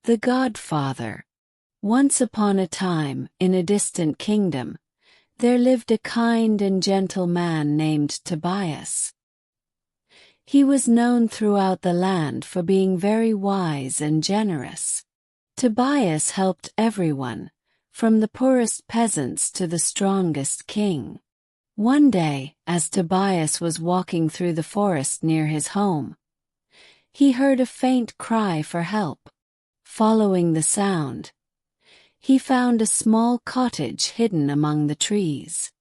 The Godfather. Once upon a time, in a distant kingdom, there lived a kind and gentle man named Tobias. He was known throughout the land for being very wise and generous. Tobias helped everyone, from the poorest peasants to the strongest king. One day, as Tobias was walking through the forest near his home, he heard a faint cry for help. Following the sound, he found a small cottage hidden among the trees.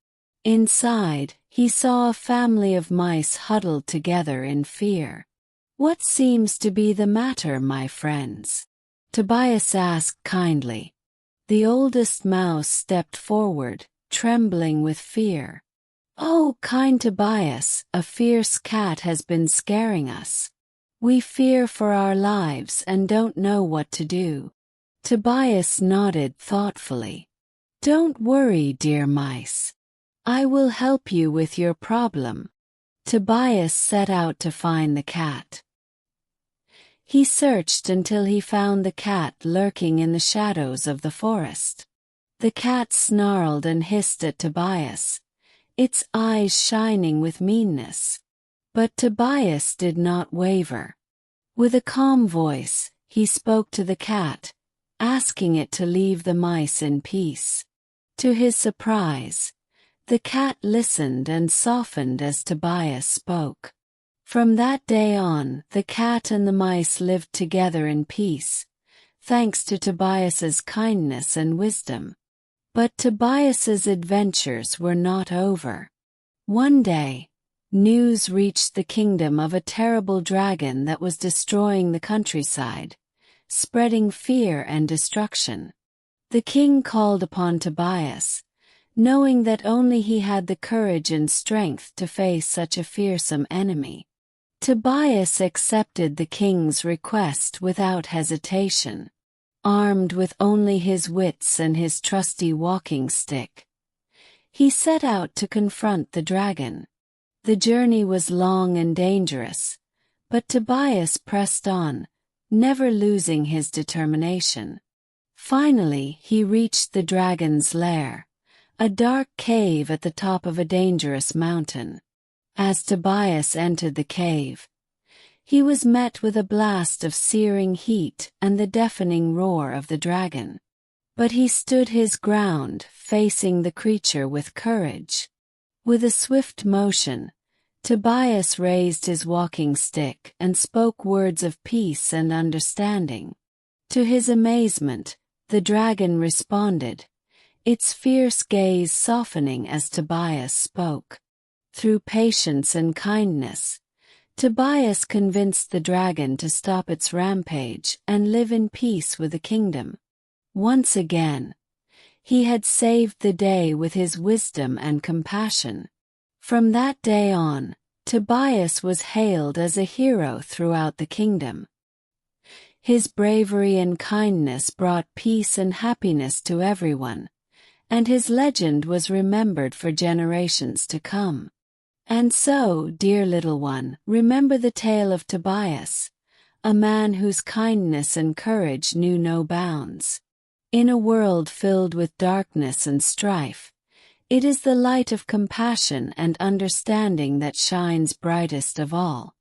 Inside, he saw a family of mice huddled together in fear. "What seems to be the matter, my friends?" Tobias asked kindly. The oldest mouse stepped forward, trembling with fear. "Oh, kind Tobias, a fierce cat has been scaring us. We fear for our lives and don't know what to do." Tobias nodded thoughtfully. "Don't worry, dear mice. I will help you with your problem." Tobias set out to find the cat. He searched until he found the cat lurking in the shadows of the forest. The cat snarled and hissed at Tobias, its eyes shining with meanness. But Tobias did not waver. With a calm voice, he spoke to the cat, asking it to leave the mice in peace. To his surprise, the cat listened and softened as Tobias spoke. From that day on, the cat and the mice lived together in peace, thanks to Tobias's kindness and wisdom. But Tobias's adventures were not over. One day, news reached the kingdom of a terrible dragon that was destroying the countryside, spreading fear and destruction. The king called upon Tobias, knowing that only he had the courage and strength to face such a fearsome enemy. Tobias accepted the king's request without hesitation. Armed with only his wits and his trusty walking stick, he set out to confront the dragon. The journey was long and dangerous, but Tobias pressed on, never losing his determination. Finally, he reached the dragon's lair, a dark cave at the top of a dangerous mountain. As Tobias entered the cave, he was met with a blast of searing heat and the deafening roar of the dragon. But he stood his ground, facing the creature with courage. With a swift motion, Tobias raised his walking stick and spoke words of peace and understanding. To his amazement, the dragon responded, its fierce gaze softening as Tobias spoke. Through patience and kindness, Tobias convinced the dragon to stop its rampage and live in peace with the kingdom. Once again, he had saved the day with his wisdom and compassion. From that day on, Tobias was hailed as a hero throughout the kingdom. His bravery and kindness brought peace and happiness to everyone, and his legend was remembered for generations to come. And so, dear little one, remember the tale of Tobias, a man whose kindness and courage knew no bounds. In a world filled with darkness and strife, it is the light of compassion and understanding that shines brightest of all.